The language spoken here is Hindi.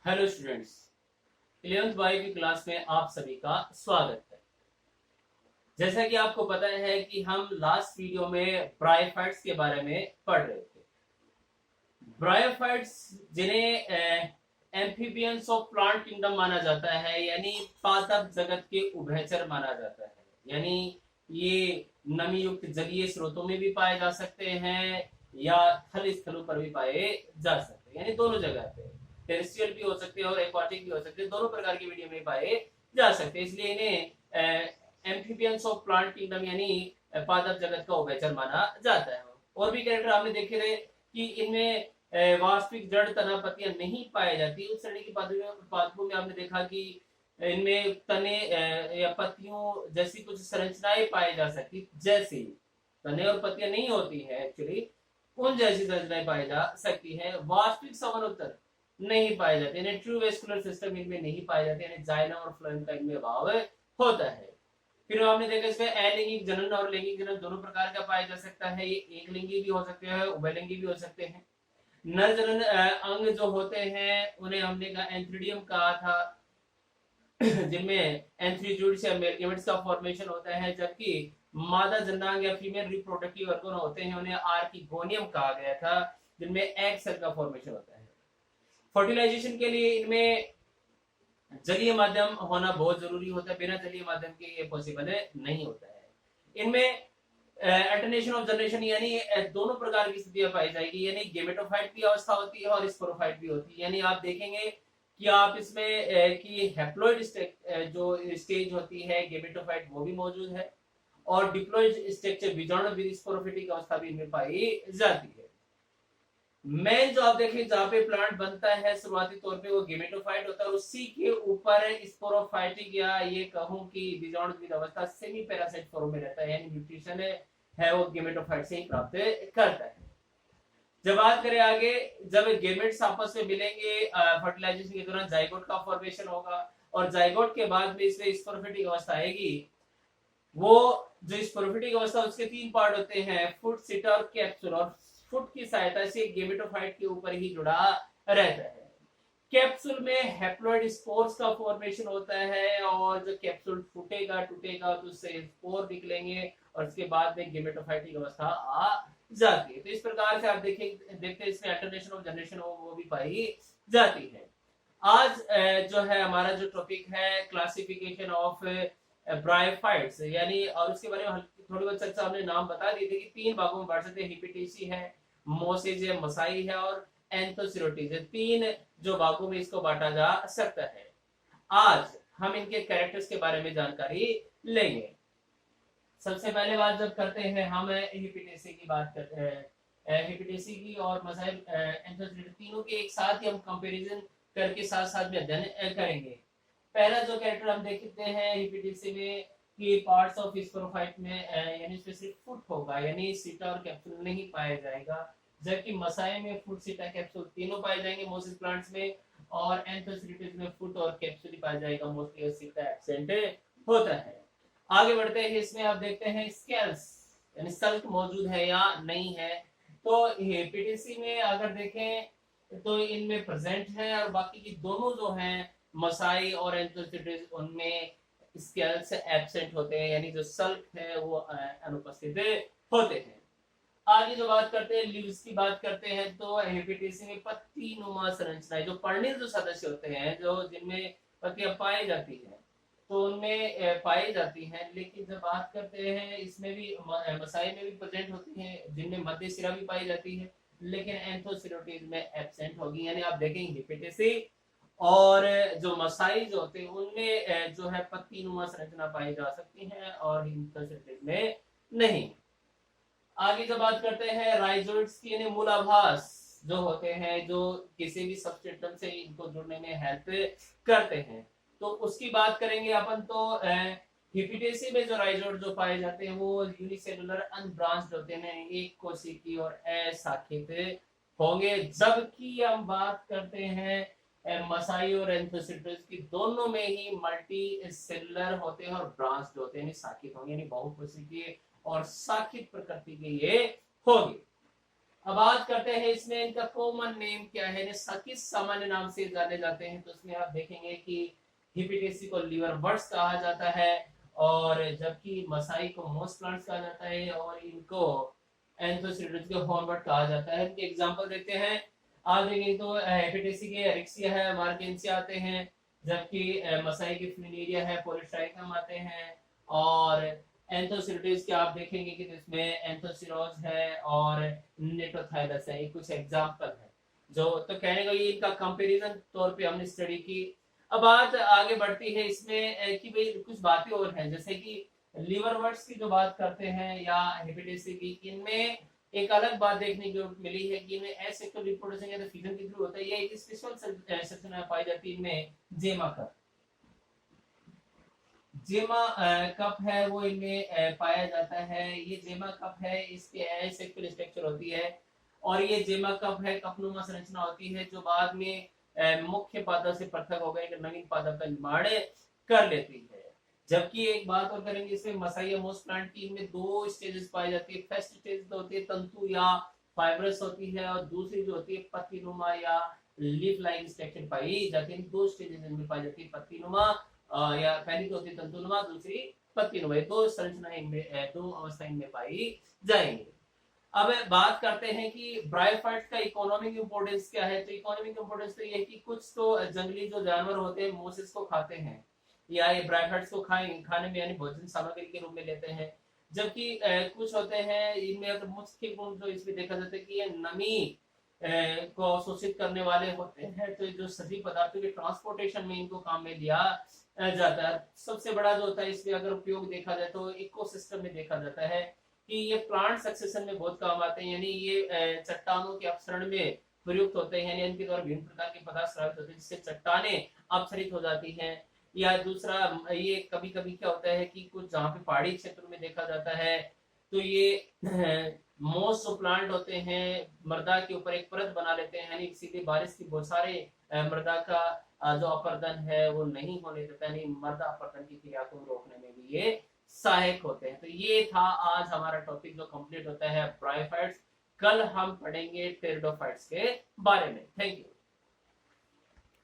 हेलो स्टूडेंट्स, 11th बायो की क्लास में आप सभी का स्वागत है। जैसा कि आपको पता है कि हम लास्ट वीडियो में ब्रायोफाइट्स के बारे में पढ़ रहे थे। ब्रायोफाइट्स जिन्हें एम्फीबियंस ऑफ प्लांट किंगडम माना जाता है, यानी पादप जगत के उभयचर माना जाता है। यानी ये नमी युक्त जलीय स्रोतों में भी पाए जा सकते हैं या थल स्थलों पर भी पाए जा सकते हैं, यानी दोनों जगह पे टेरेस्ट्रियल भी हो सकते हैं और एक्वाटिक भी हो सकते हैं, दोनों प्रकार के मीडियम में पाए जा सकते हैं। इसलिए इन्हें एम्फीबियंस ऑफ प्लांट किंगडम यानी पादप जगत का उभयचर माना जाता है। और भी कैरेक्टर आपने देखे थे कि इनमें वास्तविक जड़ तना पत्तियां नहीं पाई जाती। उस श्रेणी की पादपों में आपने देखा कि इनमें तने या पत्तियों जैसी कुछ संरचनाएं पाई जा सकती, जैसे तने और पत्तियां नहीं होती है एक्चुअली, उन जैसी संरचनाएं पाई जा सकती है। वास्तविक समानोत्तर नहीं पाए जाते, यानी ट्रू वेस्कुलर सिस्टम इनमें नहीं पाए जाते, यानी जाइलम और फ्लोएम का इनमें अभाव होता है। फिर हमने देखा इसमें अलैंगिक जनन और लैंगिक जनन दोनों प्रकार का पाया जा सकता है। ये एक लिंगी भी हो सकते हैं, उभयलिंगी भी हो सकते हैं। नर जनन अंग जो होते हैं उन्हें हमने कहा एंथ्रीडियम कहा था, जिनमें एंथ्रीजूड्स या मेरगेमेट्स का फॉर्मेशन होता है, जबकि मादा जननांग या फीमेल रिप्रोडक्टिव ऑर्गन होते हैं उन्हें आर्किगोनियम कहा गया था, जिनमें एग सेल का फॉर्मेशन होता है। फर्टिलाइजेशन के लिए इनमें जलीय माध्यम होना बहुत जरूरी होता है, बिना जलीय माध्यम के ये पॉसिबल नहीं होता है। इनमें अल्टरनेशन ऑफ जनरेशन यानी दोनों प्रकार की स्थितियां पाई जाएगी, यानी गेमेटोफाइट की अवस्था होती है और स्पोरोफाइट भी होती है। यानी आप देखेंगे कि आप इसमें कि हैप्लॉइड जो स्टेज होती है गेमेटोफाइट वो भी मौजूद है, और डिप्लॉइड स्ट्रक्चर बीजाणु स्पोरोफिटिक अवस्था भी इनमें पाई जाती है। मेन जो आप देखें जहां पे प्लांट बनता है शुरुआती तौर पे वो गेमेटोफाइट होता है, उसी के ऊपर स्पोरोफाइटिक या ये कहूं कि बीजाणुद्विद अवस्था सेमी पैरासाइट फॉर्म में रहता है, यानी न्यूट्रिशन है वो गेमेटोफाइट से ही प्राप्त करता है। जब बात करें आगे, जब गेमेट्स आपस में मिलेंगे फर्टिलाइजेशन के दौरान जाइगोट का फॉर्मेशन होगा, और जाइगोट के बाद में इसमें स्पोरोफिटिक अवस्था आएगी। वो जो स्पोरोफिटिक अवस्था उसके तीन पार्ट होते हैं, फुट, सिटा और कैप्सूल, और फुट की सहायता से गेमेटोफाइट के ऊपर ही जुड़ा रहता है। कैप्सूल में हैप्लॉइड स्पोर्स का फॉर्मेशन होता है, और जो कैप्सूल फूटेगा टूटेगा तो उससे स्पोर निकलेंगे और उसके बाद में गेमेटोफाइटिक अवस्था आ जाती है। तो इस प्रकार से आप देखते हैं इसमें अल्टरनेशन ऑफ जनरेशन वो भी पाई जाती है। आज जो है हमारा जो टॉपिक है क्लासिफिकेशन ऑफ ब्रायोफाइट्स, यानी और उसके बारे में थोड़ी बहुत चर्चा हमने नाम बता दी थी कि तीन भागों में बांट सकते हैं, हिपेटेसी है, मोसेज है, मसाई है और एंथोसिरोटिस है। तीन जो भागों में इसको बांटा जा सकता है। आज हम इनके कैरेक्टर्स के बारे में जानकारी लेंगे। सबसे पहले बात जब करते हैं हम हिपेटेसी की बात करते हैं, हिपेटेसी की और मसाई एंथोसिरोटिस तीनों के एक साथ ही हम कंपैरिजन करके साथ साथ में अध्ययन करेंगे। पहला जो कैरेक्टर हम देखते हैं हिपेटेसी में कि पार्ट्स ऑफ स्पोरोफाइट में यानी स्पेसिफिक फुट होगा, यानी सीटा और कैप्सूल नहीं पाया जाएगा, जबकि मसाई में फुट, सीटा, कैप्सूल तीनों पाए जाएंगे मोसिस प्लांट्स में, और एंथोसिरोटिस में फुट और कैप्सूल ही पाया जाएगा, मोस्टली सीटा एब्सेंट होता है। आगे बढ़ते हैं, इसमें आप देखते हैं स्केल्स यानी सल्क मौजूद है या नहीं है। तो हिपेटेसी में अगर देखें तो इनमें प्रेजेंट है, और बाकी की दोनों जो हैं मसाई और एंथोसिरोटिस उनमें स्केल्स एब्सेंट होते हैं, यानी जो सल्क है वो अनुपस्थित होते हैं। आगे जो बात करते हैं लीव्स की बात करते हैं, तो हिपेटेसी में पत्ती नुमा संरचनाएं जो पर्णिल जो सदस्य होते हैं, जो जिनमें पत्तियां पाई जाती हैं तो उनमें पाई जाती हैं। लेकिन जब बात करते हैं इसमें भी मसाई में भी प्रेजेंट होती हैं, जिनमें मध्य सिरा भी पाई जाती है, लेकिन एंथोसिरोटिस में एब्सेंट होगी। यानी आप देखेंगे हिपेटेसी और जो मसाई जो होते हैं उनमें जो है पत्ती नुमा संरचना पाई जा सकती है और एंथोसिरोटिस में नहीं। आगे जब बात करते हैं राइजोइड्स की, यानी मूलाभास जो होते हैं, जो किसी भी सबस्ट्रेटम से इनको जुड़ने में हेल्प करते हैं, तो उसकी बात करेंगे अपन। तो हिपेटेसी में जो राइजोइड जो पाए जाते हैं वो यूनिसेलुलर अनब्रांच्ड होते हैं, एक कोशिकी और अशाखित होंगे, जबकि हम बात करते हैं मसाई और एंथोसिरोटिस की, दोनों में ही मल्टी सेलुलर होते हैं और ब्रांच्ड होते हैं, शाखित होंगे, यानी बहुकोशिकीय और शाखित प्रकृति के ये होगी। अब बात करते हैं इसमें इनका कॉमन नेम क्या है, किस सामान्य नाम से जाने जाते हैं। तो उसमें आप देखेंगे कि हिबिटेसी को लीवर वर्ड्स कहा जाता है, और जबकि मसाई को मोस्ट प्लांट्स कहा जाता है, और इनको एंथोसिरिडस को हॉर्नवर्ड कहा जाता है। इनके एग्जांपल देखते हैं। आप देखेंगे तो हेपेटेसी के एरिक्सिया है, मार्केंसिया आते हैं, जबकि मसाई की फ्लिनेरिया है, पॉलीट्राइकम आते हैं, और एंथोसिरिडस के आप देखेंगे कि इसमें एंथोसिरोज है और नेटोथाइलस है। ये कुछ एग्जांपल है जो, तो कहने को ये इनका कंपैरिजन तौर पे हमने स्टडी की। अब बात आगे बढ़ती है इसमें कि भाई कुछ बातें और हैं, जैसे कि लीवर वर्ड्स की जो बात करते हैं या हेपेटेसी की, इनमें एक अलग बात देखने को मिली है कि इनमें एसेक्सुअल रिप्रोडक्शन या फिजन के थ्रू होता है। ये एक स्पेशल सेक्शन में पाई जाती है इनमें जेमा कप। जेमा कप है वो इनमें पाया जाता है। ये जेमा कप है, इसके एसेक्सुअल स्ट्रक्चर होती है, और ये जेमा कप है कपनुमा संरचना होती है जो बाद में मुख्य पादप से पृथक होकर एक नवीन पादप का निर्माण कर लेती है। जबकि एक बात और करेंगे इसमें मसाई या मोस्ट प्लांट की, इनमें दो स्टेजेस पाई जाती है। फर्स्ट स्टेज तो होती है तंतु या फाइब्रस होती है, और दूसरी जो होती है पत्तीनुमा या लीफ लाइक स्ट्रक्चर पाई जाती है। दो स्टेजेस इनमें पाई जाती है, पत्तीनुमा या पहली तो होती है तंतुनुमा, दूसरी पत्तीनुमा। दो संरचनाएं इनमें, दो अवस्थाएं इनमें पाई जाएंगी। अब बात करते हैं कि ब्रायोफाइट्स का इकोनॉमिक इंपोर्टेंस क्या है। तो इकोनॉमिक इंपोर्टेंस तो ये है कि कुछ तो जंगली जो जानवर होते हैं मोसेस को खाते हैं, या ये ब्रायोफाइट्स को खाने में यानी भोजन सामग्री के रूप में लेते हैं। जबकि कुछ होते हैं इनमें अगर मुख्य गुण जो इसमें देखा जाता है कि ये नमी को अवशोषित करने वाले होते हैं। तो जो सभी पदार्थों के ट्रांसपोर्टेशन में इनको काम में लिया जाता है। सबसे बड़ा जो होता है इसमें अगर उपयोग देखा जाए तो इकोसिस्टम में देखा जाता है कि ये प्लांट सक्सेशन में बहुत काम आते हैं, यानी ये चट्टानों के अपसरण में प्रयुक्त होते हैं, यानी इनके द्वारा विभिन्न प्रकार के पदार्थ स्रावित होते हैं जिससे चट्टानें अपसरित हो जाती हैं। या दूसरा ये कभी कभी क्या होता है कि कुछ जहाँ पे पहाड़ी क्षेत्र में देखा जाता है तो ये मोस्ट जो प्लांट होते हैं मृदा के ऊपर एक परत बना लेते हैं, यानी सीधे बारिश की बौछारें मृदा का जो अपर्दन है वो नहीं होने देता, यानी मृदा अपर्दन की क्रिया को रोकने में भी ये सहायक होते हैं। तो ये था आज हमारा टॉपिक जो कंप्लीट होता है ब्रायोफाइट्स। कल हम पढ़ेंगे टेरिडोफाइट्स के बारे में। Thank you.